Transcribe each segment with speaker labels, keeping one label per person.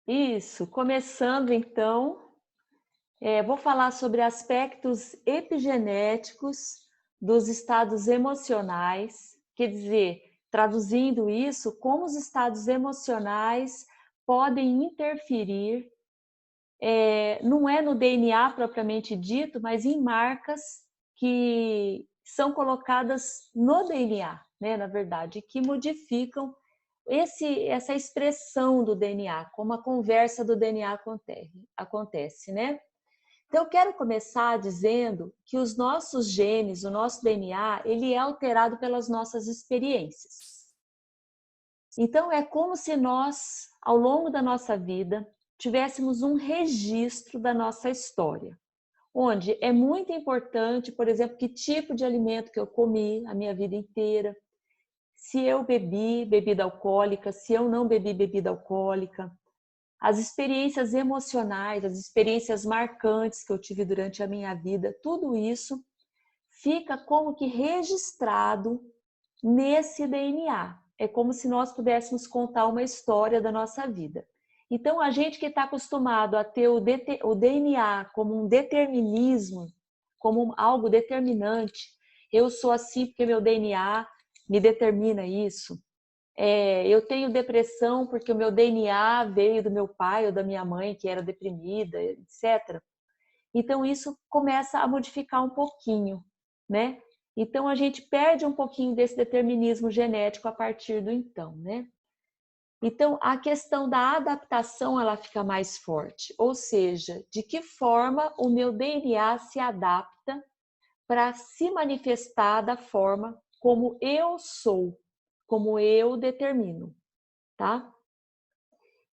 Speaker 1: Isso, começando então, vou falar sobre aspectos epigenéticos dos estados emocionais, quer dizer, traduzindo isso, como os estados emocionais podem interferir, não é no DNA propriamente dito, mas em marcas que são colocadas no DNA, né, na verdade, que modificam essa expressão do DNA, como a conversa do DNA acontece, né? Então, eu quero começar dizendo que os nossos genes, o nosso DNA, ele é alterado pelas nossas experiências. Então, é como se nós, ao longo da nossa vida, tivéssemos um registro da nossa história, onde é muito importante, por exemplo, que tipo de alimento que eu comi a minha vida inteira, se eu bebi bebida alcoólica, se eu não bebi bebida alcoólica, as experiências emocionais, as experiências marcantes que eu tive durante a minha vida, tudo isso fica como que registrado nesse DNA. É como se nós pudéssemos contar uma história da nossa vida. Então, a gente que está acostumado a ter o DNA como um determinismo, como algo determinante, eu sou assim porque meu DNA me determina isso. Eu tenho depressão porque o meu DNA veio do meu pai ou da minha mãe, que era deprimida, etc. Então, isso começa a modificar um pouquinho, né? Então, a gente perde um pouquinho desse determinismo genético a partir do então, né? Então, a questão da adaptação, ela fica mais forte. Ou seja, de que forma o meu DNA se adapta para se manifestar da forma como eu sou, como eu determino, tá?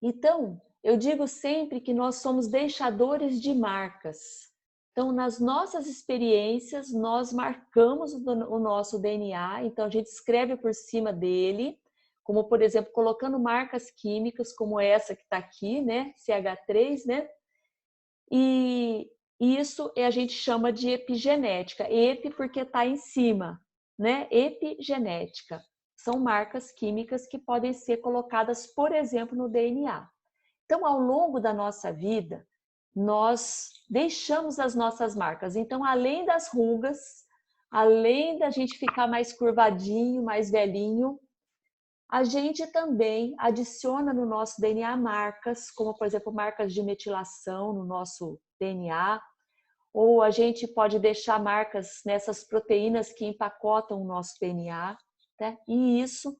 Speaker 1: Então, eu digo sempre que nós somos deixadores de marcas. Então, nas nossas experiências, nós marcamos o nosso DNA, então a gente escreve por cima dele, como por exemplo, colocando marcas químicas, como essa que está aqui, né? CH3, né? E isso a gente chama de epigenética. Epi porque está em cima, né? Epigenética. São marcas químicas que podem ser colocadas, por exemplo, no DNA. Então, ao longo da nossa vida, nós deixamos as nossas marcas. Então, além das rugas, além da gente ficar mais curvadinho, mais velhinho, a gente também adiciona no nosso DNA marcas, como por exemplo, marcas de metilação no nosso DNA, ou a gente pode deixar marcas nessas proteínas que empacotam o nosso DNA, né? E isso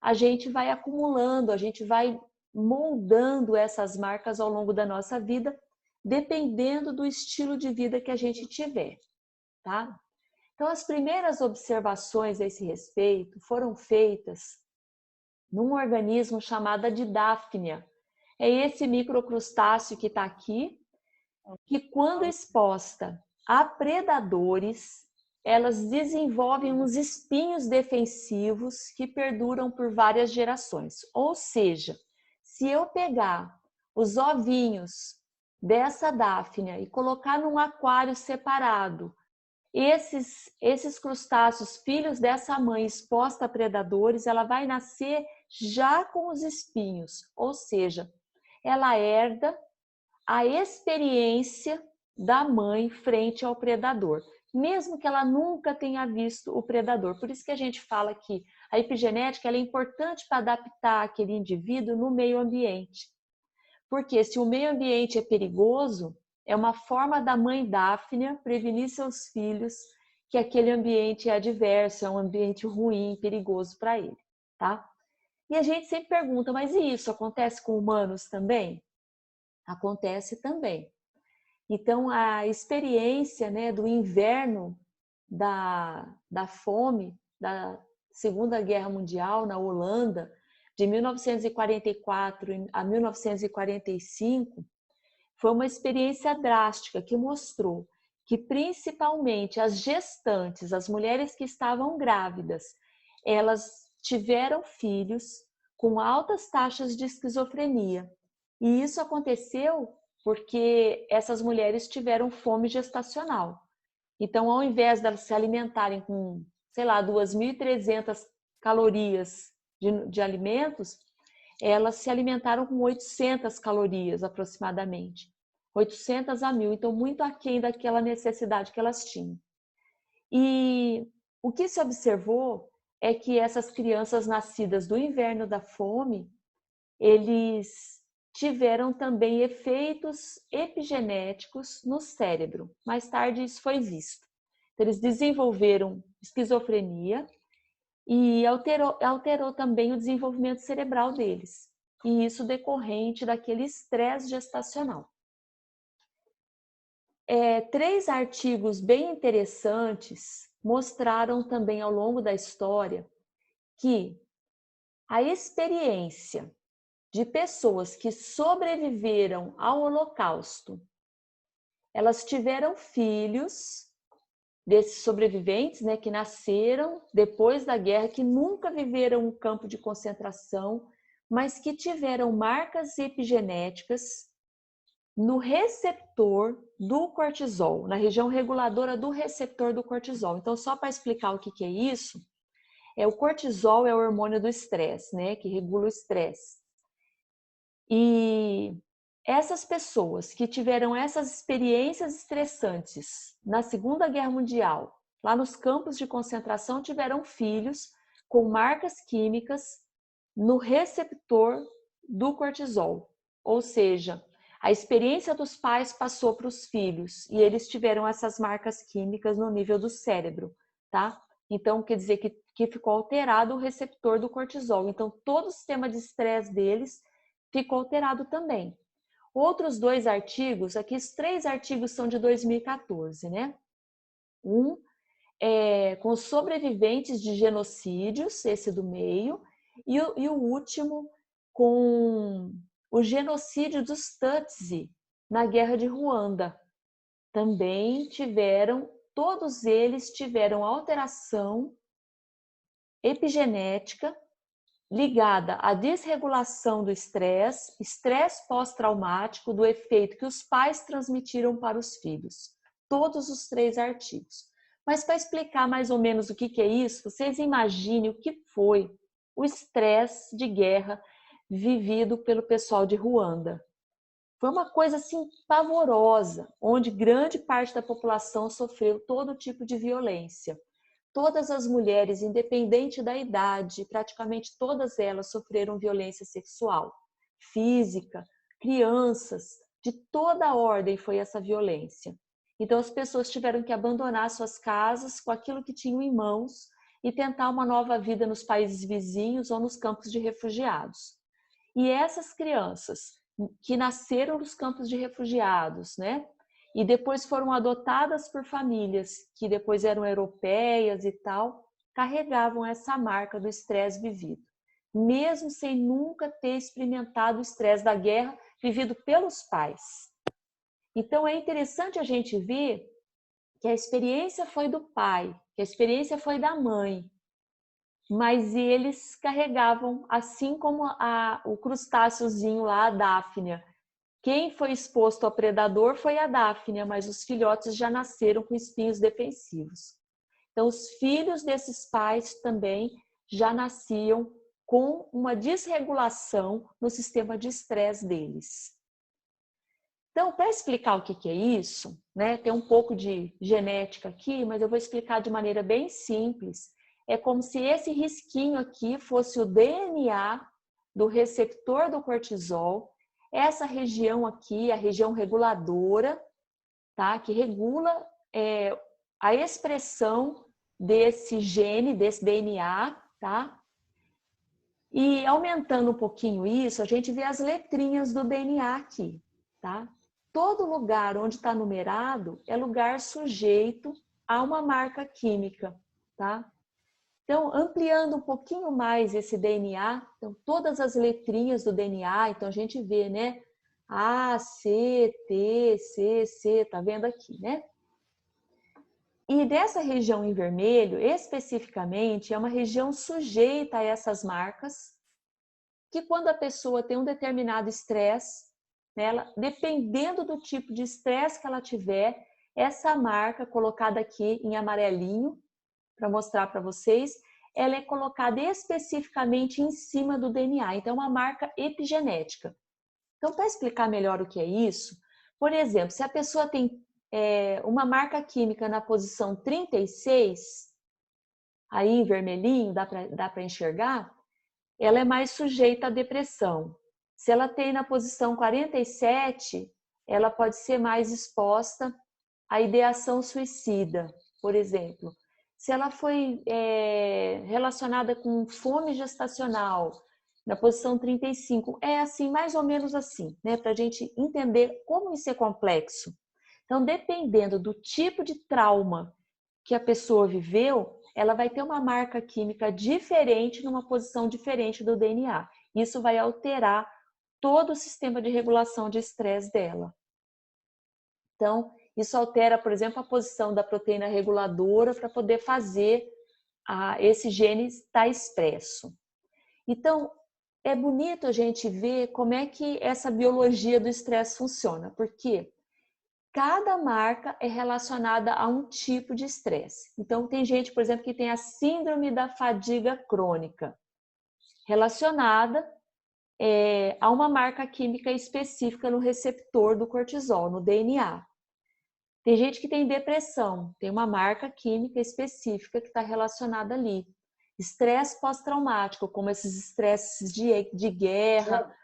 Speaker 1: a gente vai acumulando, a gente vai moldando essas marcas ao longo da nossa vida, dependendo do estilo de vida que a gente tiver, tá? Então, as primeiras observações a esse respeito foram feitas num organismo chamado de Daphnia. É esse microcrustáceo que está aqui, que quando exposta a predadores, elas desenvolvem uns espinhos defensivos que perduram por várias gerações. Ou seja, se eu pegar os ovinhos dessa Daphnia e colocar num aquário separado, esses crustáceos, filhos dessa mãe exposta a predadores, ela vai nascer já com os espinhos, ou seja, ela herda a experiência da mãe frente ao predador, mesmo que ela nunca tenha visto o predador. Por isso que a gente fala que a epigenética ela é importante para adaptar aquele indivíduo no meio ambiente. Porque se o meio ambiente é perigoso, é uma forma da mãe Dáfnia prevenir seus filhos que aquele ambiente é adverso, é um ambiente ruim, perigoso para ele, tá? E a gente sempre pergunta, mas e isso acontece com humanos também? Acontece também. Então, a experiência, né, do inverno da fome da Segunda Guerra Mundial na Holanda, de 1944 a 1945, foi uma experiência drástica que mostrou que principalmente as gestantes, as mulheres que estavam grávidas, elas tiveram filhos com altas taxas de esquizofrenia. E isso aconteceu porque essas mulheres tiveram fome gestacional. Então, ao invés de elas se alimentarem com, sei lá, 2.300 calorias de alimentos, elas se alimentaram com 800 calorias aproximadamente. 800 a 1000, então muito aquém daquela necessidade que elas tinham. E o que se observou é que essas crianças nascidas do inverno da fome, eles tiveram também efeitos epigenéticos no cérebro. Mais tarde isso foi visto. Então, eles desenvolveram esquizofrenia e alterou também o desenvolvimento cerebral deles. E isso decorrente daquele estresse gestacional. 3 artigos bem interessantes mostraram também ao longo da história que a experiência de pessoas que sobreviveram ao Holocausto, elas tiveram filhos desses sobreviventes, né, que nasceram depois da guerra, que nunca viveram um campo de concentração, mas que tiveram marcas epigenéticas no receptor do cortisol, na região reguladora do receptor do cortisol. Então, só para explicar o que é isso, o cortisol é o hormônio do estresse, né, que regula o estresse. E essas pessoas que tiveram essas experiências estressantes na Segunda Guerra Mundial, lá nos campos de concentração, tiveram filhos com marcas químicas no receptor do cortisol. Ou seja, a experiência dos pais passou para os filhos e eles tiveram essas marcas químicas no nível do cérebro, tá? Então, quer dizer que ficou alterado o receptor do cortisol. Então, todo o sistema de estresse deles ficou alterado também. Outros 2 artigos, aqui os 3 artigos são de 2014, né? Um é com sobreviventes de genocídios, esse do meio, e o último com o genocídio dos Tutsi na Guerra de Ruanda. Também todos eles tiveram alteração epigenética ligada à desregulação do estresse pós-traumático, do efeito que os pais transmitiram para os filhos. Todos os 3 artigos. Mas para explicar mais ou menos o que é isso, vocês imaginem o que foi o estresse de guerra vivido pelo pessoal de Ruanda. Foi uma coisa assim pavorosa, onde grande parte da população sofreu todo tipo de violência. Todas as mulheres, independente da idade, praticamente todas elas sofreram violência sexual, física, crianças, de toda a ordem foi essa violência. Então as pessoas tiveram que abandonar suas casas com aquilo que tinham em mãos e tentar uma nova vida nos países vizinhos ou nos campos de refugiados. E essas crianças que nasceram nos campos de refugiados, né? E depois foram adotadas por famílias que depois eram europeias e tal, carregavam essa marca do estresse vivido, mesmo sem nunca ter experimentado o estresse da guerra vivido pelos pais. Então é interessante a gente ver que a experiência foi do pai, que a experiência foi da mãe, mas eles carregavam, assim como o crustáceozinho lá, a Dáfnia. Quem foi exposto ao predador foi a Dáfnia, mas os filhotes já nasceram com espinhos defensivos. Então, os filhos desses pais também já nasciam com uma desregulação no sistema de estresse deles. Então, para explicar o que é isso, né, tem um pouco de genética aqui, mas eu vou explicar de maneira bem simples. É como se esse risquinho aqui fosse o DNA do receptor do cortisol. Essa região aqui, a região reguladora, tá? Que regula a expressão desse gene, desse DNA, tá? E aumentando um pouquinho isso, a gente vê as letrinhas do DNA aqui, tá? Todo lugar onde está numerado é lugar sujeito a uma marca química, tá? Então, ampliando um pouquinho mais esse DNA, então todas as letrinhas do DNA, então a gente vê, né? A, C, T, C, C, tá vendo aqui, né? E dessa região em vermelho, especificamente, é uma região sujeita a essas marcas, que quando a pessoa tem um determinado estresse, nela, dependendo do tipo de estresse que ela tiver, essa marca colocada aqui em amarelinho, para mostrar para vocês, ela é colocada especificamente em cima do DNA. Então, é uma marca epigenética. Então, para explicar melhor o que é isso, por exemplo, se a pessoa tem uma marca química na posição 36, aí em vermelhinho, dá para enxergar, ela é mais sujeita à depressão. Se ela tem na posição 47, ela pode ser mais exposta à ideação suicida, por exemplo. Se ela foi relacionada com fome gestacional, na posição 35, é assim, mais ou menos assim, né? Para a gente entender como isso é complexo. Então, dependendo do tipo de trauma que a pessoa viveu, ela vai ter uma marca química diferente, numa posição diferente do DNA. Isso vai alterar todo o sistema de regulação de estresse dela. Então, isso altera, por exemplo, a posição da proteína reguladora para poder fazer esse gene estar expresso. Então, é bonito a gente ver como é que essa biologia do estresse funciona, porque cada marca é relacionada a um tipo de estresse. Então, tem gente, por exemplo, que tem a síndrome da fadiga crônica, relacionada a uma marca química específica no receptor do cortisol, no DNA. Tem gente que tem depressão, tem uma marca química específica que está relacionada ali. Estresse pós-traumático, como esses estresses de guerra,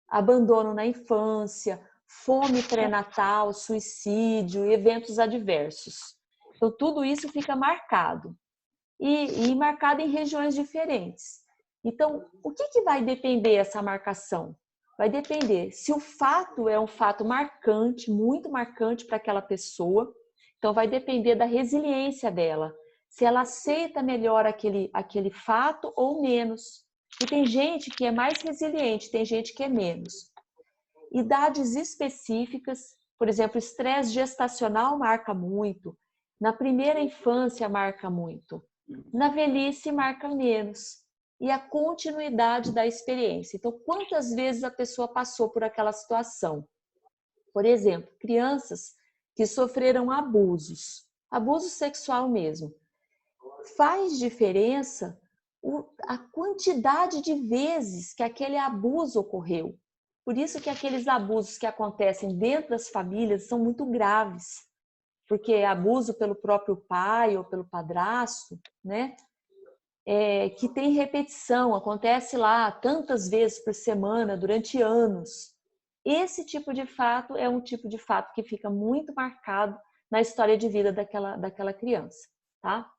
Speaker 1: abandono na infância, fome pré-natal, suicídio, eventos adversos. Então, tudo isso fica marcado. E marcado em regiões diferentes. Então, o que vai depender essa marcação? Vai depender se o fato é um fato marcante, muito marcante para aquela pessoa. Então, vai depender da resiliência dela. Se ela aceita melhor aquele fato ou menos. E tem gente que é mais resiliente, tem gente que é menos. Idades específicas, por exemplo, estresse gestacional marca muito. Na primeira infância marca muito. Na velhice marca menos. E a continuidade da experiência. Então, quantas vezes a pessoa passou por aquela situação? Por exemplo, crianças que sofreram abusos, abuso sexual mesmo. Faz diferença a quantidade de vezes que aquele abuso ocorreu. Por isso que aqueles abusos que acontecem dentro das famílias são muito graves. Porque abuso pelo próprio pai ou pelo padrasto, né? Que tem repetição, acontece lá tantas vezes por semana, durante anos. Esse tipo de fato é um tipo de fato que fica muito marcado na história de vida daquela criança, tá?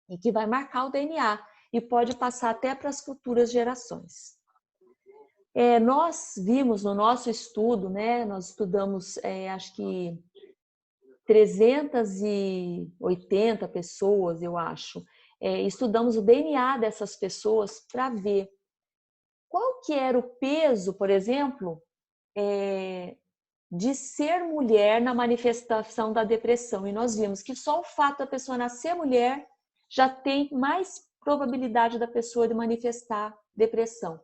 Speaker 1: E que vai marcar o DNA e pode passar até para as futuras gerações. Nós vimos no nosso estudo, né? Nós estudamos, acho que 380 pessoas, eu acho. Estudamos o DNA dessas pessoas para ver qual que era o peso, por exemplo, de ser mulher na manifestação da depressão. E nós vimos que só o fato da pessoa nascer mulher já tem mais probabilidade da pessoa de manifestar depressão.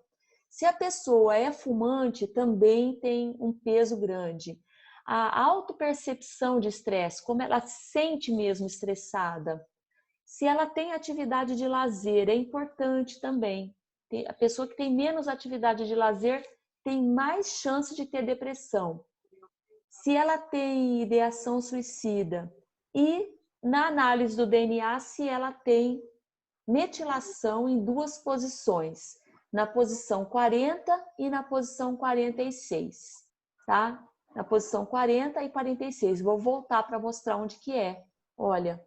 Speaker 1: Se a pessoa é fumante, também tem um peso grande. A autopercepção de estresse, como ela se sente mesmo estressada. Se ela tem atividade de lazer, é importante também. A pessoa que tem menos atividade de lazer tem mais chance de ter depressão. Se ela tem ideação suicida e, na análise do DNA, se ela tem metilação em duas posições, na posição 40 e na posição 46, tá? Na posição 40 e 46. Vou voltar para mostrar onde que é. Olha,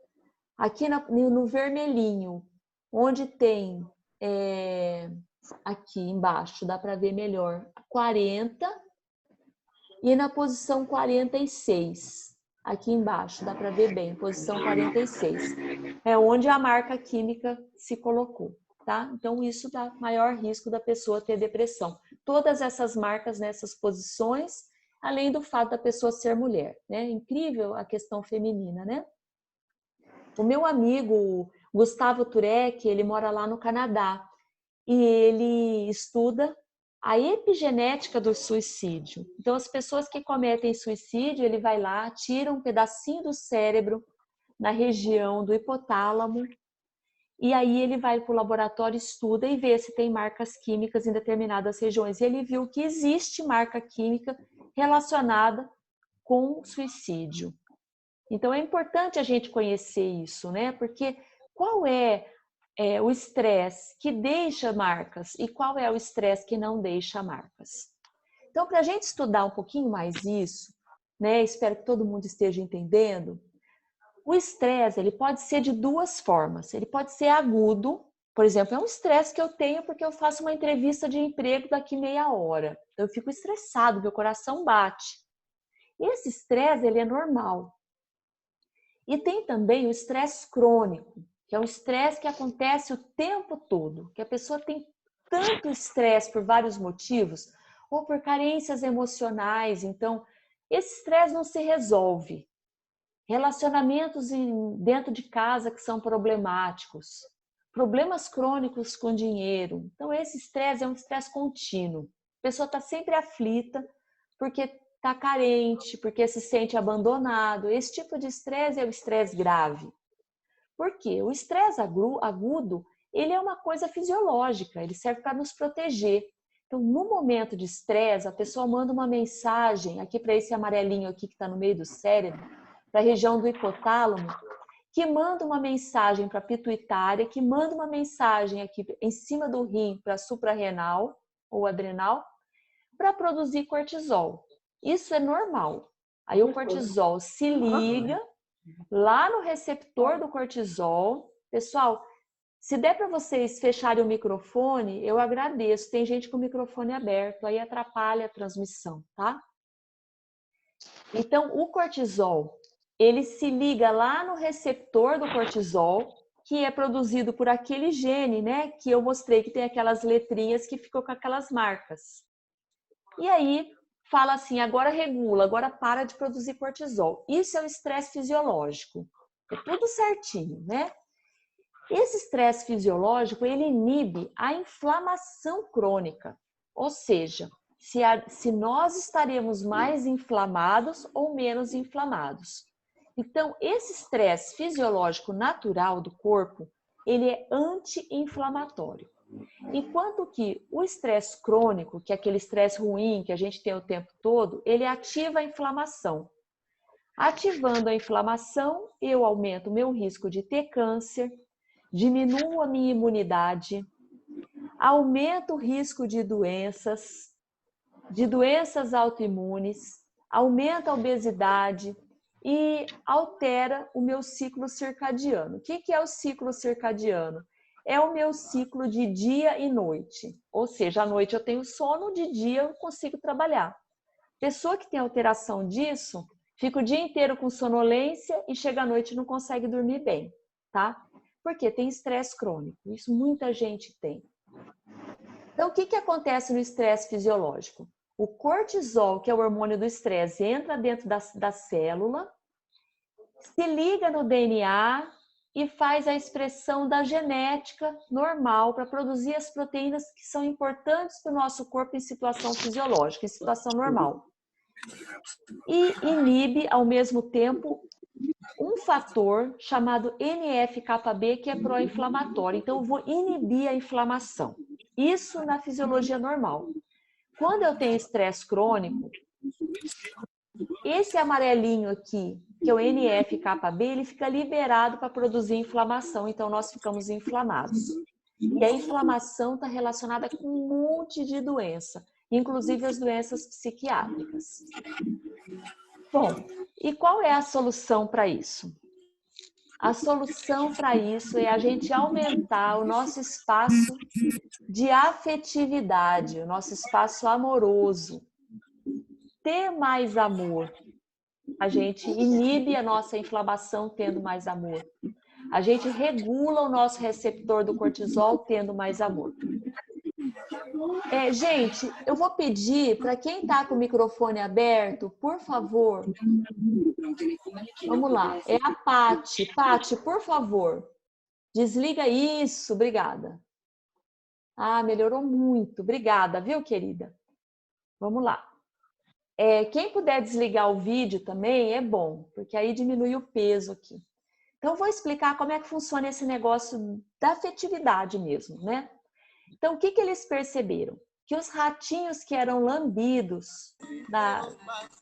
Speaker 1: aqui no vermelhinho, onde tem, aqui embaixo, dá para ver melhor, 40 e na posição 46. Aqui embaixo, dá para ver bem, posição 46. É onde a marca química se colocou, tá? Então, isso dá maior risco da pessoa ter depressão. Todas essas marcas nessas posições, além do fato da pessoa ser mulher, né? Incrível a questão feminina, né? O meu amigo Gustavo Turek, ele mora lá no Canadá e ele estuda a epigenética do suicídio. Então, as pessoas que cometem suicídio, ele vai lá, tira um pedacinho do cérebro na região do hipotálamo E aí ele vai para o laboratório, estuda e vê se tem marcas químicas em determinadas regiões. E ele viu que existe marca química relacionada com suicídio. Então é importante a gente conhecer isso, né? Porque qual é o estresse que deixa marcas e qual é o estresse que não deixa marcas? Então, para a gente estudar um pouquinho mais isso, né? Espero que todo mundo esteja entendendo. O estresse, ele pode ser de duas formas. Ele pode ser agudo, por exemplo, é um estresse que eu tenho porque eu faço uma entrevista de emprego daqui meia hora. Então, eu fico estressado, meu coração bate. Esse estresse, ele é normal. E tem também o estresse crônico, que é um estresse que acontece o tempo todo, que a pessoa tem tanto estresse por vários motivos, ou por carências emocionais, então esse estresse não se resolve. Relacionamentos dentro de casa que são problemáticos, problemas crônicos com dinheiro. Então, esse estresse é um estresse contínuo. A pessoa está sempre aflita porque está carente, porque se sente abandonado. Esse tipo de estresse é o estresse grave. Por quê? O estresse agudo, ele é uma coisa fisiológica, ele serve para nos proteger. Então, no momento de estresse, a pessoa manda uma mensagem aqui para esse amarelinho aqui que está no meio do cérebro, para a região do hipotálamo, que manda uma mensagem para a pituitária, que manda uma mensagem aqui em cima do rim para a suprarrenal ou adrenal, para produzir cortisol. Isso é normal. Aí o cortisol se liga lá no receptor do cortisol. Pessoal, se der para vocês fecharem o microfone, eu agradeço. Tem gente com o microfone aberto, aí atrapalha a transmissão, tá? Então, o cortisol, ele se liga lá no receptor do cortisol, que é produzido por aquele gene, né? Que eu mostrei que tem aquelas letrinhas que ficam com aquelas marcas. E aí, fala assim, agora regula, agora para de produzir cortisol. Isso é o estresse fisiológico. É tudo certinho, né? Esse estresse fisiológico, ele inibe a inflamação crônica. Ou seja, se nós estaremos mais inflamados ou menos inflamados. Então, esse estresse fisiológico natural do corpo, ele é anti-inflamatório. Enquanto que o estresse crônico, que é aquele estresse ruim que a gente tem o tempo todo, ele ativa a inflamação. Ativando a inflamação, eu aumento o meu risco de ter câncer, diminuo a minha imunidade, aumento o risco de doenças autoimunes, aumenta a obesidade e altera o meu ciclo circadiano. O que é o ciclo circadiano? É o meu ciclo de dia e noite. Ou seja, à noite eu tenho sono, de dia eu consigo trabalhar. Pessoa que tem alteração disso, fica o dia inteiro com sonolência e chega à noite e não consegue dormir bem, tá? Porque tem estresse crônico. Isso muita gente tem. Então, o que acontece no estresse fisiológico? O cortisol, que é o hormônio do estresse, entra dentro da célula, se liga no DNA e faz a expressão da genética normal para produzir as proteínas que são importantes para o nosso corpo em situação fisiológica, em situação normal. E inibe, ao mesmo tempo, um fator chamado NF-κB, que é pró-inflamatório. Então, eu vou inibir a inflamação. Isso na fisiologia normal. Quando eu tenho estresse crônico, esse amarelinho aqui, que é o NF-κB, ele fica liberado para produzir inflamação, então nós ficamos inflamados. E a inflamação está relacionada com um monte de doença, inclusive as doenças psiquiátricas. Bom, e qual é a solução para isso? A solução para isso é a gente aumentar o nosso espaço de afetividade, o nosso espaço amoroso. Ter mais amor. A gente inibe a nossa inflamação tendo mais amor. A gente regula o nosso receptor do cortisol tendo mais amor. Gente, eu vou pedir para quem está com o microfone aberto, por favor. Vamos lá. É a Pati. Pati, por favor. Desliga isso. Obrigada. Ah, melhorou muito. Obrigada, viu, querida? Vamos lá. Quem puder desligar o vídeo também é bom, porque aí diminui o peso aqui. Então, vou explicar como é que funciona esse negócio da afetividade mesmo, né? Então, o que eles perceberam? Que os ratinhos que eram lambidos,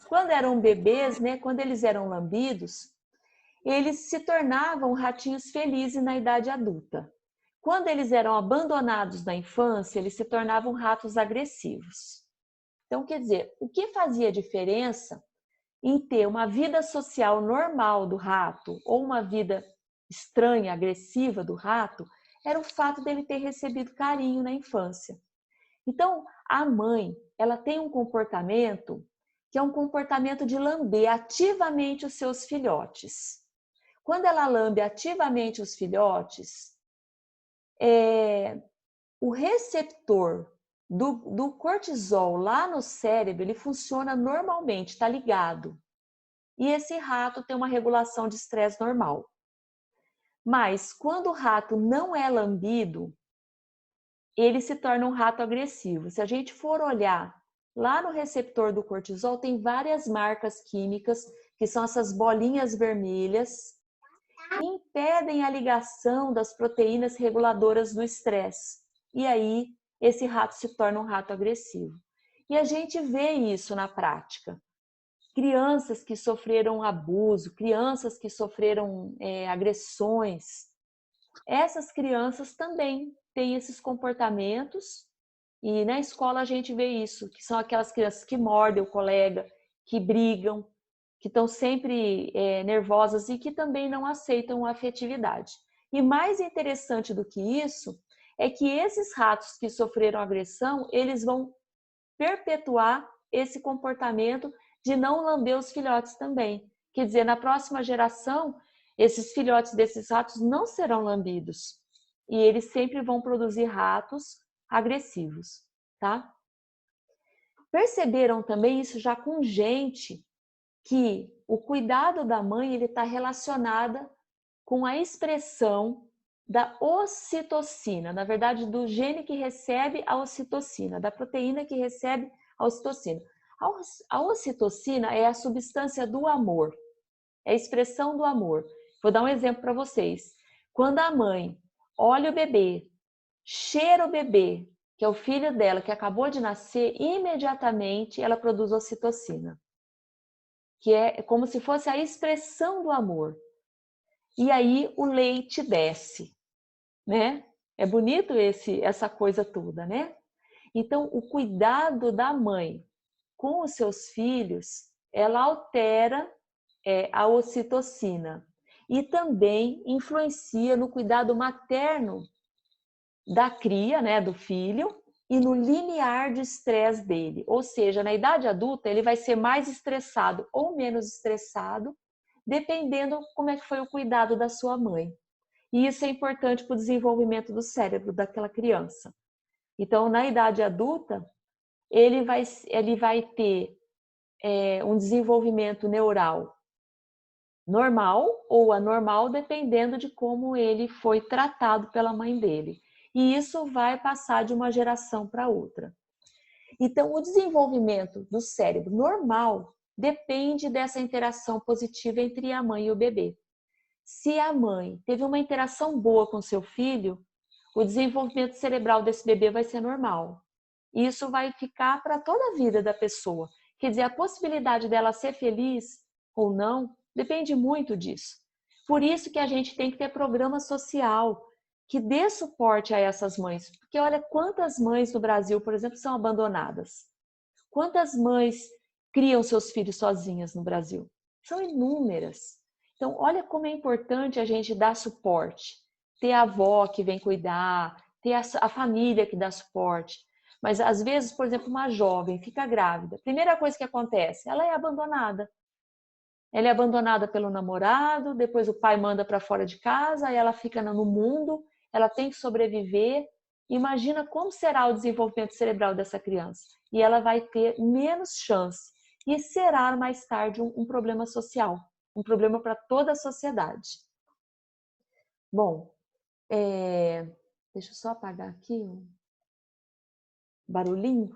Speaker 1: quando eram bebês, né? Quando eles eram lambidos, eles se tornavam ratinhos felizes na idade adulta. Quando eles eram abandonados na infância, eles se tornavam ratos agressivos. Então, quer dizer, o que fazia diferença em ter uma vida social normal do rato ou uma vida estranha, agressiva do rato, era o fato dele ter recebido carinho na infância. Então, a mãe, ela tem um comportamento que é um comportamento de lamber ativamente os seus filhotes. Quando ela lambe ativamente os filhotes, o receptor do cortisol lá no cérebro, ele funciona normalmente, está ligado. E esse rato tem uma regulação de estresse normal. Mas quando o rato não é lambido, ele se torna um rato agressivo. Se a gente for olhar lá no receptor do cortisol, tem várias marcas químicas, que são essas bolinhas vermelhas, que impedem a ligação das proteínas reguladoras do estresse. E aí, esse rato se torna um rato agressivo. E a gente vê isso na prática. Crianças que sofreram abuso, crianças que sofreram agressões, essas crianças também têm esses comportamentos e na escola a gente vê isso, que são aquelas crianças que mordem o colega, que brigam, que estão sempre nervosas e que também não aceitam a afetividade. E mais interessante do que isso é que esses ratos que sofreram agressão, eles vão perpetuar esse comportamento de não lamber os filhotes também. Quer dizer, na próxima geração, esses filhotes desses ratos não serão lambidos. E eles sempre vão produzir ratos agressivos, tá? Perceberam também isso já com gente que o cuidado da mãe ele está relacionada com a expressão da ocitocina, na verdade do gene que recebe a ocitocina, da proteína que recebe a ocitocina. A ocitocina é a substância do amor, é a expressão do amor. Vou dar um exemplo para vocês. Quando a mãe olha o bebê, cheira o bebê, que é o filho dela que acabou de nascer, imediatamente ela produz ocitocina, que é como se fosse a expressão do amor. E aí o leite desce, né? É bonito essa coisa toda, né? Então, o cuidado da mãe com os seus filhos, ela altera a ocitocina e também influencia no cuidado materno da cria, né, do filho, e no limiar de estresse dele. Ou seja, na idade adulta, ele vai ser mais estressado ou menos estressado, dependendo como é que foi o cuidado da sua mãe. E isso é importante para o desenvolvimento do cérebro daquela criança. Então, na idade adulta, ele vai ter um desenvolvimento neural normal ou anormal, dependendo de como ele foi tratado pela mãe dele. E isso vai passar de uma geração para outra. Então, o desenvolvimento do cérebro normal depende dessa interação positiva entre a mãe e o bebê. Se a mãe teve uma interação boa com seu filho, o desenvolvimento cerebral desse bebê vai ser normal. Isso vai ficar para toda a vida da pessoa. Quer dizer, a possibilidade dela ser feliz ou não depende muito disso. Por isso que a gente tem que ter programa social que dê suporte a essas mães. Porque olha quantas mães no Brasil, por exemplo, são abandonadas. Quantas mães criam seus filhos sozinhas no Brasil? São inúmeras. Então, olha como é importante a gente dar suporte. Ter a avó que vem cuidar, ter a família que dá suporte. Mas, às vezes, por exemplo, uma jovem fica grávida. Primeira coisa que acontece, ela é abandonada. Ela é abandonada pelo namorado, depois o pai manda para fora de casa, aí ela fica no mundo, ela tem que sobreviver. Imagina como será o desenvolvimento cerebral dessa criança. E ela vai ter menos chance. E será mais tarde um problema social, um problema para toda a sociedade. Bom, deixa eu só apagar aqui um barulhinho.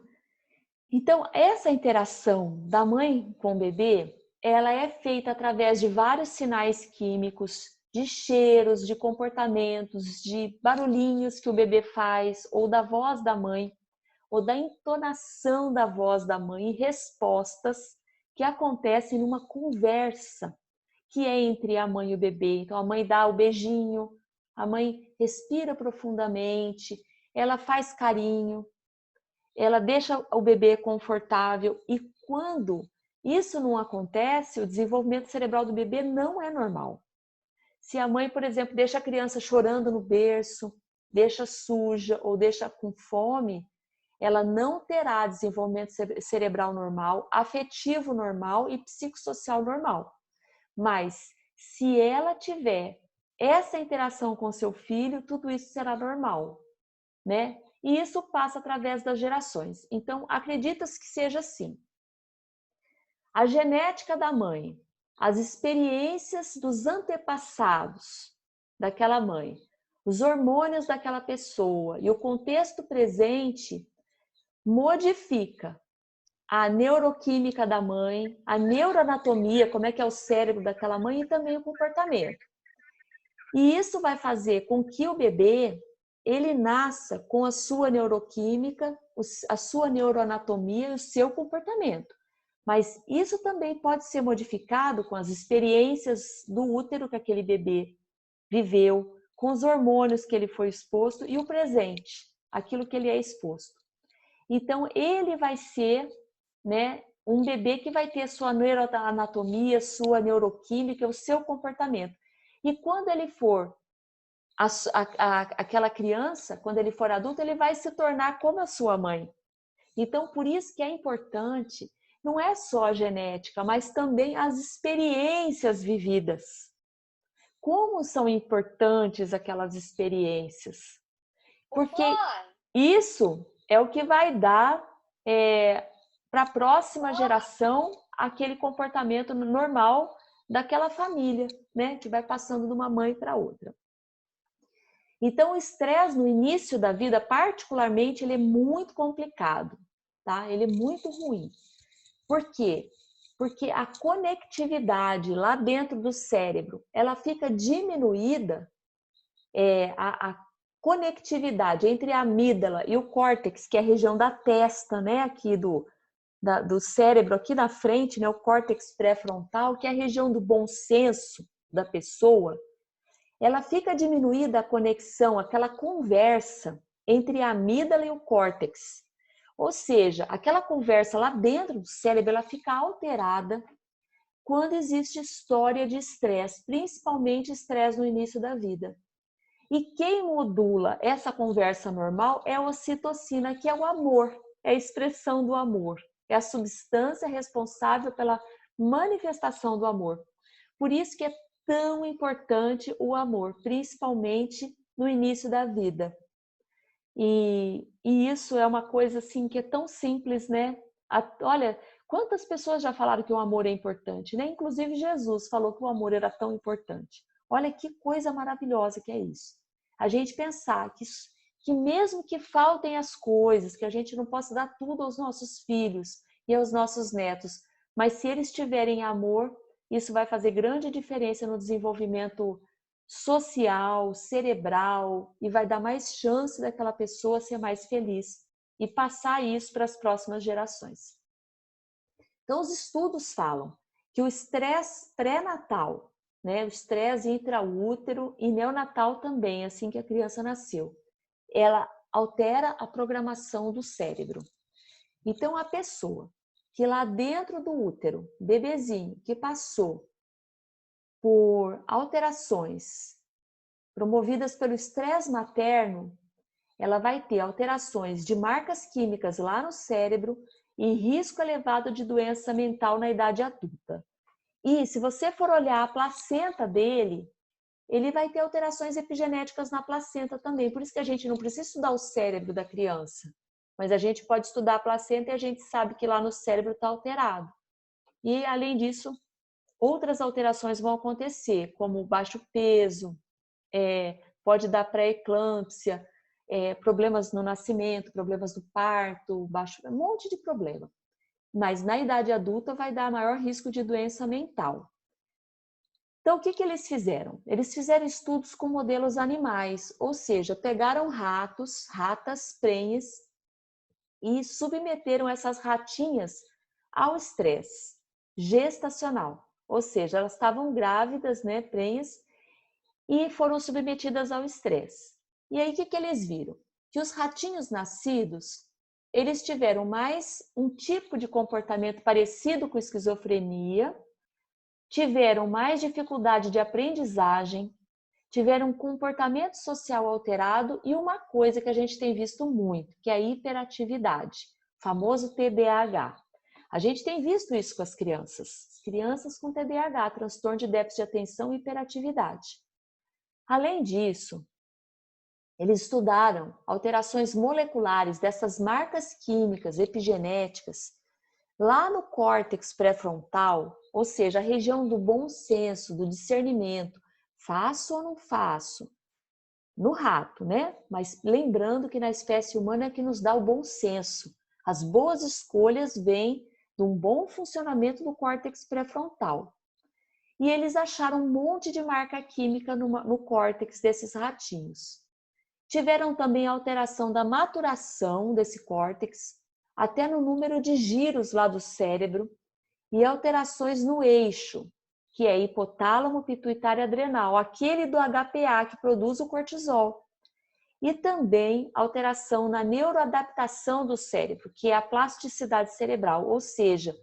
Speaker 1: Então, essa interação da mãe com o bebê, ela é feita através de vários sinais químicos de cheiros, de comportamentos, de barulhinhos que o bebê faz, ou da voz da mãe, ou da entonação da voz da mãe, e respostas que acontecem numa conversa que é entre a mãe e o bebê. Então, a mãe dá o beijinho, a mãe respira profundamente, ela faz carinho, ela deixa o bebê confortável. E quando isso não acontece, o desenvolvimento cerebral do bebê não é normal. Se a mãe, por exemplo, deixa a criança chorando no berço, deixa suja ou deixa com fome, ela não terá desenvolvimento cerebral normal, afetivo normal e psicossocial normal. Mas se ela tiver essa interação com seu filho, tudo isso será normal, né? E isso passa através das gerações. Então, acredita-se que seja assim. A genética da mãe, as experiências dos antepassados daquela mãe, os hormônios daquela pessoa e o contexto presente modifica a neuroquímica da mãe, a neuroanatomia, como é que é o cérebro daquela mãe e também o comportamento. E isso vai fazer com que o bebê ele nasça com a sua neuroquímica, a sua neuroanatomia e o seu comportamento. Mas isso também pode ser modificado com as experiências do útero que aquele bebê viveu, com os hormônios que ele foi exposto e o presente, aquilo que ele é exposto. Então, ele vai ser, né, um bebê que vai ter sua neuroanatomia, sua neuroquímica, o seu comportamento. E quando ele for aquela criança, quando ele for adulto, ele vai se tornar como a sua mãe. Então, por isso que é importante, não é só a genética, mas também as experiências vividas. Como são importantes aquelas experiências? Porque isso é o que vai dar para a próxima geração aquele comportamento normal daquela família, né? Que vai passando de uma mãe para outra. Então, o estresse no início da vida, particularmente, ele é muito complicado, tá? Ele é muito ruim. Por quê? Porque a conectividade lá dentro do cérebro, ela fica diminuída, a conectividade entre a amígdala e o córtex, que é a região da testa, né, aqui do cérebro, aqui na frente, né, o córtex pré-frontal, que é a região do bom senso da pessoa, ela fica diminuída a conexão, aquela conversa entre a amígdala e o córtex. Ou seja, aquela conversa lá dentro do cérebro, ela fica alterada quando existe história de estresse, principalmente estresse no início da vida. E quem modula essa conversa normal é a ocitocina, que é o amor, é a expressão do amor, é a substância responsável pela manifestação do amor. Por isso que é tão importante o amor, principalmente no início da vida. E isso é uma coisa assim que é tão simples, né? Olha, quantas pessoas já falaram que o amor é importante, né? Inclusive Jesus falou que o amor era tão importante. Olha que coisa maravilhosa que é isso. A gente pensar que mesmo que faltem as coisas, que a gente não possa dar tudo aos nossos filhos e aos nossos netos, mas se eles tiverem amor, isso vai fazer grande diferença no desenvolvimento social, cerebral, e vai dar mais chance daquela pessoa ser mais feliz e passar isso para as próximas gerações. Então, os estudos falam que o estresse pré-natal, né, o estresse intraútero e neonatal também, assim que a criança nasceu, ela altera a programação do cérebro. Então, a pessoa que lá dentro do útero, bebezinho, que passou por alterações promovidas pelo estresse materno, ela vai ter alterações de marcas químicas lá no cérebro e risco elevado de doença mental na idade adulta. E se você for olhar a placenta dele, ele vai ter alterações epigenéticas na placenta também. Por isso que a gente não precisa estudar o cérebro da criança, mas a gente pode estudar a placenta e a gente sabe que lá no cérebro está alterado. E, além disso, outras alterações vão acontecer, como baixo peso, pode dar pré-eclâmpsia, problemas no nascimento, problemas do parto, um monte de problema. Mas na idade adulta vai dar maior risco de doença mental. Então, o que eles fizeram? Eles fizeram estudos com modelos animais, ou seja, pegaram ratos, ratas, prenhes e submeteram essas ratinhas ao estresse gestacional, ou seja, elas estavam grávidas, né, prenhes, e foram submetidas ao estresse. E aí, o que eles viram? Que os ratinhos nascidos, eles tiveram mais um tipo de comportamento parecido com esquizofrenia, tiveram mais dificuldade de aprendizagem, tiveram um comportamento social alterado e uma coisa que a gente tem visto muito, que é a hiperatividade, famoso TDAH. A gente tem visto isso com as crianças com TDAH, transtorno de déficit de atenção e hiperatividade. Além disso, eles estudaram alterações moleculares dessas marcas químicas epigenéticas lá no córtex pré-frontal, ou seja, a região do bom senso, do discernimento, faço ou não faço? No rato, né? Mas lembrando que na espécie humana é que nos dá o bom senso. As boas escolhas vêm de um bom funcionamento do córtex pré-frontal. E eles acharam um monte de marca química no córtex desses ratinhos. Tiveram também alteração da maturação desse córtex, até no número de giros lá do cérebro, e alterações no eixo, que é hipotálamo pituitário adrenal, aquele do HPA que produz o cortisol. E também alteração na neuroadaptação do cérebro, que é a plasticidade cerebral, ou seja,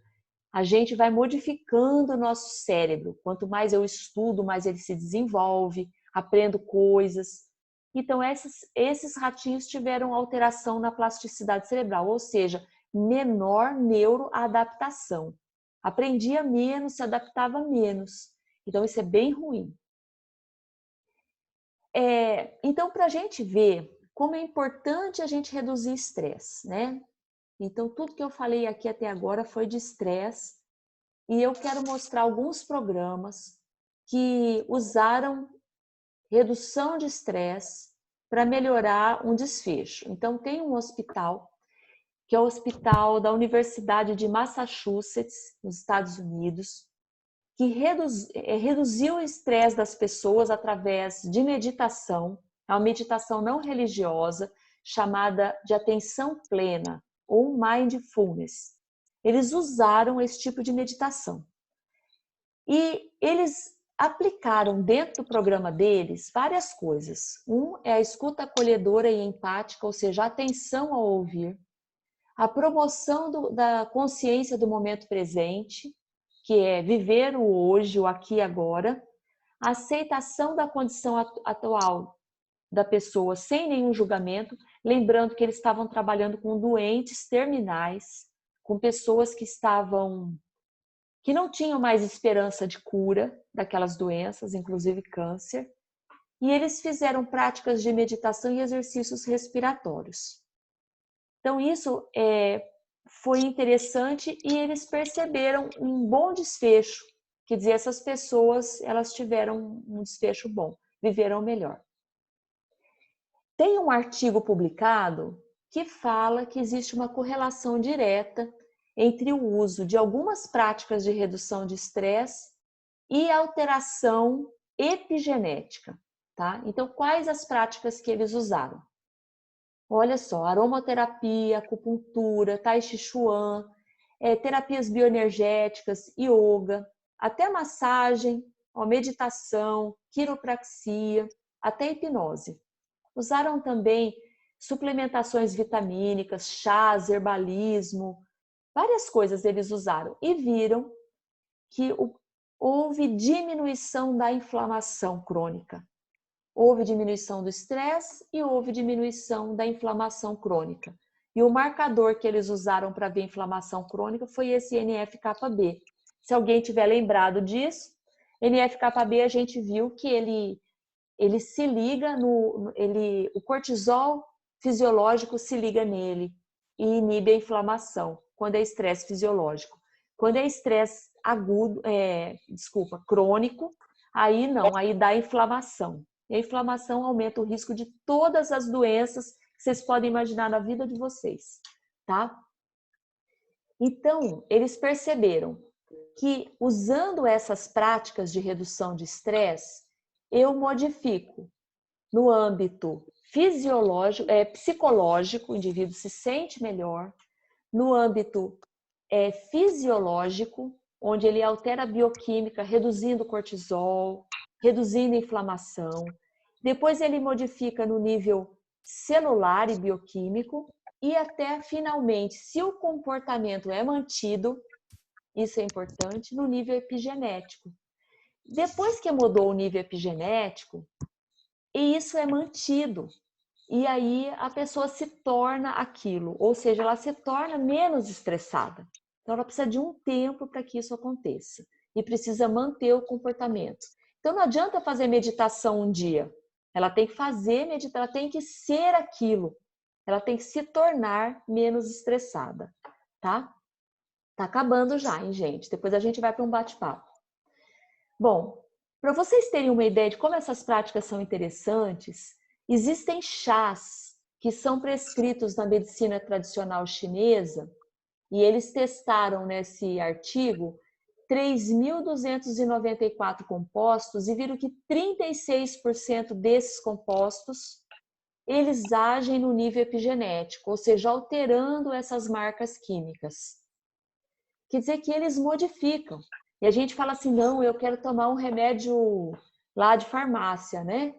Speaker 1: a gente vai modificando o nosso cérebro. Quanto mais eu estudo, mais ele se desenvolve, aprendo coisas. Então, esses ratinhos tiveram alteração na plasticidade cerebral, ou seja, menor neuroadaptação. Aprendia menos, se adaptava menos. Então, isso é bem ruim. Então, para a gente ver como é importante a gente reduzir estresse, né? Então, tudo que eu falei aqui até agora foi de estresse e eu quero mostrar alguns programas que usaram redução de estresse para melhorar um desfecho. Então, tem um hospital, que é o hospital da Universidade de Massachusetts, nos Estados Unidos, que reduziu o estresse das pessoas através de meditação, é uma meditação não religiosa, chamada de atenção plena, ou mindfulness. Eles usaram esse tipo de meditação. E eles aplicaram dentro do programa deles várias coisas. Um é a escuta acolhedora e empática, ou seja, a atenção ao ouvir, a promoção da consciência do momento presente, que é viver o hoje, o aqui e agora, a aceitação da condição atual da pessoa sem nenhum julgamento, lembrando que eles estavam trabalhando com doentes terminais, com pessoas que não tinham mais esperança de cura daquelas doenças, inclusive câncer, e eles fizeram práticas de meditação e exercícios respiratórios. Então, isso foi interessante e eles perceberam um bom desfecho, quer dizer, essas pessoas elas tiveram um desfecho bom, viveram melhor. Tem um artigo publicado que fala que existe uma correlação direta entre o uso de algumas práticas de redução de estresse e alteração epigenética, tá? Então, quais as práticas que eles usaram? Olha só, aromaterapia, acupuntura, tai chi chuan, terapias bioenergéticas, yoga, até massagem, meditação, quiropraxia, até hipnose. Usaram também suplementações vitamínicas, chás, herbalismo, várias coisas eles usaram e viram que houve diminuição da inflamação crônica. Houve diminuição do estresse e houve diminuição da inflamação crônica. E o marcador que eles usaram para ver inflamação crônica foi esse NF-κB. Se alguém tiver lembrado disso, NF-κB a gente viu que ele se liga o cortisol fisiológico se liga nele e inibe a inflamação quando é estresse fisiológico. Quando é estresse crônico, aí não, aí dá inflamação. E a inflamação aumenta o risco de todas as doenças que vocês podem imaginar na vida de vocês, tá? Então, eles perceberam que, usando essas práticas de redução de estresse, eu modifico no âmbito fisiológico, psicológico, o indivíduo se sente melhor, no âmbito fisiológico, onde ele altera a bioquímica, reduzindo o cortisol, reduzindo a inflamação. Depois ele modifica no nível celular e bioquímico e até, finalmente, se o comportamento é mantido, isso é importante, no nível epigenético. Depois que mudou o nível epigenético, e isso é mantido, e aí a pessoa se torna aquilo, ou seja, ela se torna menos estressada. Então ela precisa de um tempo para que isso aconteça e precisa manter o comportamento. Então não adianta fazer meditação um dia. Ela tem que fazer meditação, ela tem que ser aquilo. Ela tem que se tornar menos estressada, tá? Tá acabando já, hein, gente? Depois a gente vai para um bate-papo. Bom, para vocês terem uma ideia de como essas práticas são interessantes, existem chás que são prescritos na medicina tradicional chinesa e eles testaram nesse artigo 3.294 compostos e viram que 36% desses compostos eles agem no nível epigenético, ou seja, alterando essas marcas químicas. Quer dizer que eles modificam. E a gente fala assim, não, eu quero tomar um remédio lá de farmácia, né?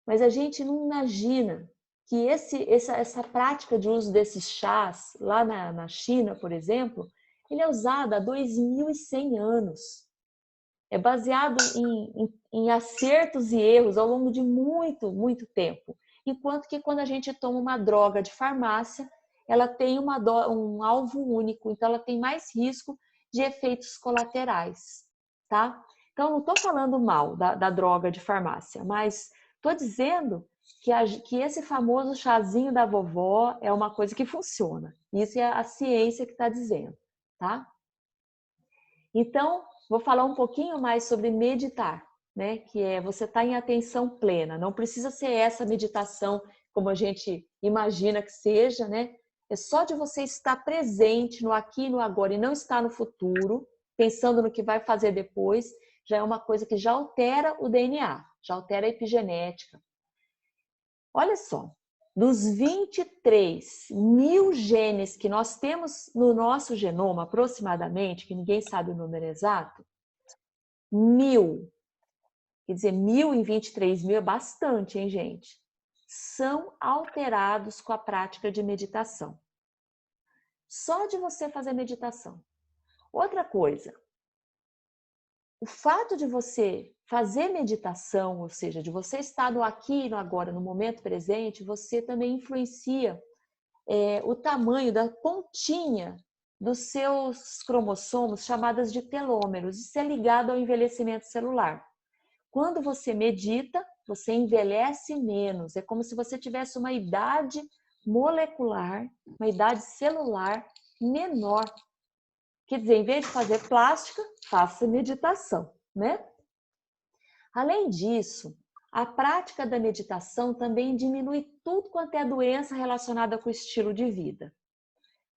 Speaker 1: Mas a gente não imagina que essa prática de uso desses chás, lá na China, por exemplo, ele é usado há 2.100 anos. É baseado em acertos e erros ao longo de muito, muito tempo. Enquanto que quando a gente toma uma droga de farmácia, ela tem um alvo único, então ela tem mais risco de efeitos colaterais, tá? Então, não estou falando mal da droga de farmácia, mas estou dizendo que esse famoso chazinho da vovó é uma coisa que funciona. Isso é a ciência que está dizendo, tá? Então, vou falar um pouquinho mais sobre meditar, né? Que é você estar em atenção plena. Não precisa ser essa meditação como a gente imagina que seja, né? É só de você estar presente no aqui e no agora e não estar no futuro, pensando no que vai fazer depois, já é uma coisa que já altera o DNA, já altera a epigenética. Olha só, dos 23.000 genes que nós temos no nosso genoma, aproximadamente, que ninguém sabe o número exato, 1.000, quer dizer, 1.000 em 23.000 é bastante, hein, gente? São alterados com a prática de meditação. Só de você fazer meditação. Outra coisa, o fato de você fazer meditação, ou seja, de você estar no aqui e no agora, no momento presente, você também influencia o tamanho da pontinha dos seus cromossomos, chamadas de telômeros. Isso é ligado ao envelhecimento celular. Quando você medita, você envelhece menos. É como se você tivesse uma idade molecular, uma idade celular menor. Quer dizer, em vez de fazer plástica, faça meditação, né? Além disso, a prática da meditação também diminui tudo quanto é doença relacionada com o estilo de vida.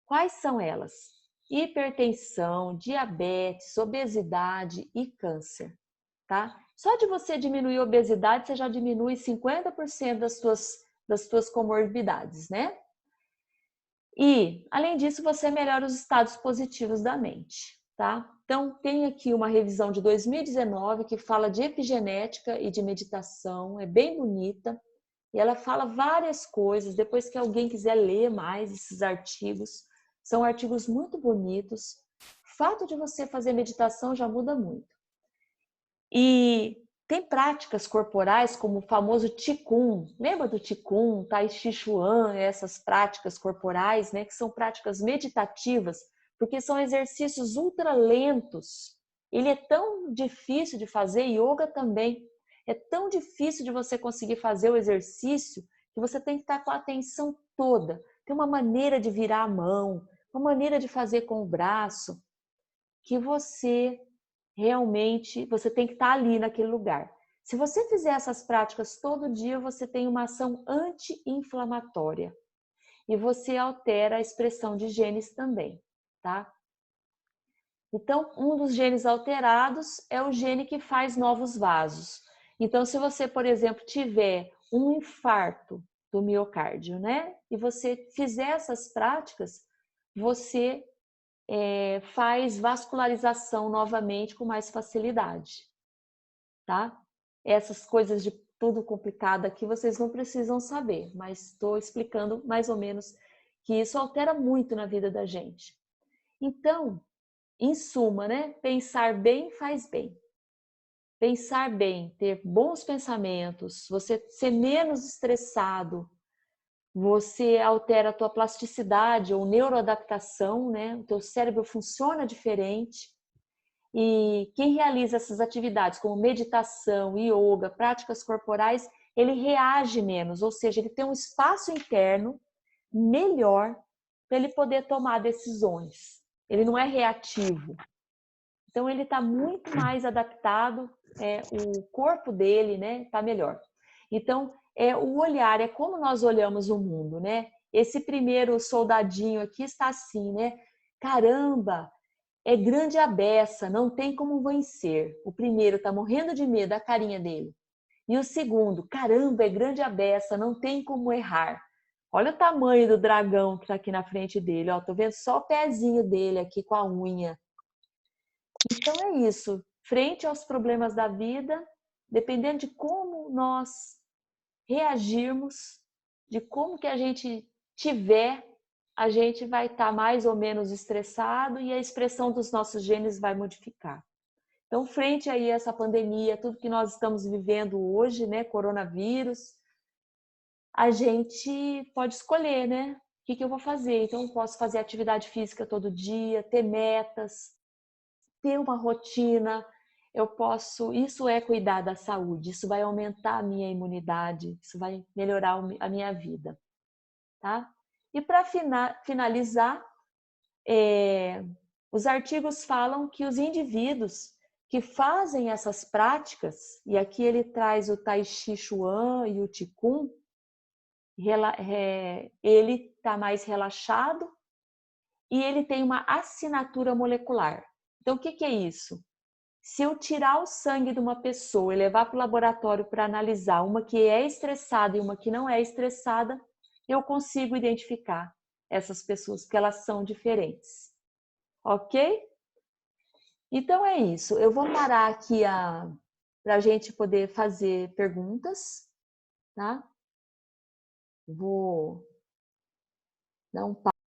Speaker 1: Quais são elas? Hipertensão, diabetes, obesidade e câncer, tá? Só de você diminuir a obesidade, você já diminui 50% das suas comorbidades, né? E, além disso, você melhora os estados positivos da mente, tá? Então, tem aqui uma revisão de 2019 que fala de epigenética e de meditação, é bem bonita, e ela fala várias coisas. Depois que alguém quiser ler mais esses artigos, são artigos muito bonitos. O fato de você fazer meditação já muda muito. E tem práticas corporais como o famoso Qigong. Lembra do Qigong, Tai Chi Chuan, essas práticas corporais, né, que são práticas meditativas, porque são exercícios ultra lentos. Ele é tão difícil de fazer, yoga também. É tão difícil de você conseguir fazer o exercício que você tem que estar com a atenção toda. Tem uma maneira de virar a mão, uma maneira de fazer com o braço, que você realmente, você tem que estar ali naquele lugar. Se você fizer essas práticas todo dia, você tem uma ação anti-inflamatória e você altera a expressão de genes também, tá? Então, um dos genes alterados é o gene que faz novos vasos. Então, se você, por exemplo, tiver um infarto do miocárdio, né? E você fizer essas práticas, você faz vascularização novamente com mais facilidade, tá? Essas coisas de tudo complicado aqui vocês não precisam saber, mas estou explicando mais ou menos que isso altera muito na vida da gente. Então, em suma, né? Pensar bem faz bem. Pensar bem, ter bons pensamentos, você ser menos estressado, você altera a tua plasticidade ou neuroadaptação, né? O teu cérebro funciona diferente. E quem realiza essas atividades, como meditação, yoga, práticas corporais, ele reage menos, ou seja, ele tem um espaço interno melhor para ele poder tomar decisões. Ele não é reativo. Então ele está muito mais adaptado, o corpo dele, né, está melhor. Então o olhar é como nós olhamos o mundo, né? Esse primeiro soldadinho aqui está assim, né? Caramba, é grande a beça, não tem como vencer. O primeiro está morrendo de medo, a carinha dele. E o segundo, caramba, é grande a beça, não tem como errar. Olha o tamanho do dragão que está aqui na frente dele, ó, tô vendo só o pezinho dele aqui com a unha. Então é isso, frente aos problemas da vida, dependendo de como nós reagirmos, de como que a gente tiver, a gente vai estar mais ou menos estressado e a expressão dos nossos genes vai modificar. Então, frente aí a essa pandemia, tudo que nós estamos vivendo hoje, né, coronavírus, a gente pode escolher, né? O que eu vou fazer? Então, eu posso fazer atividade física todo dia, ter metas, ter uma rotina, eu posso, isso é cuidar da saúde, isso vai aumentar a minha imunidade, isso vai melhorar a minha vida, tá? E para finalizar, os artigos falam que os indivíduos que fazem essas práticas, e aqui ele traz o Tai Chi Chuan e o Qigong, ele está mais relaxado e ele tem uma assinatura molecular. Então, o que é isso? Se eu tirar o sangue de uma pessoa e levar para o laboratório para analisar uma que é estressada e uma que não é estressada, eu consigo identificar essas pessoas, porque elas são diferentes. Ok? Então é isso. Eu vou parar aqui para a gente poder fazer perguntas, tá? Vou dar um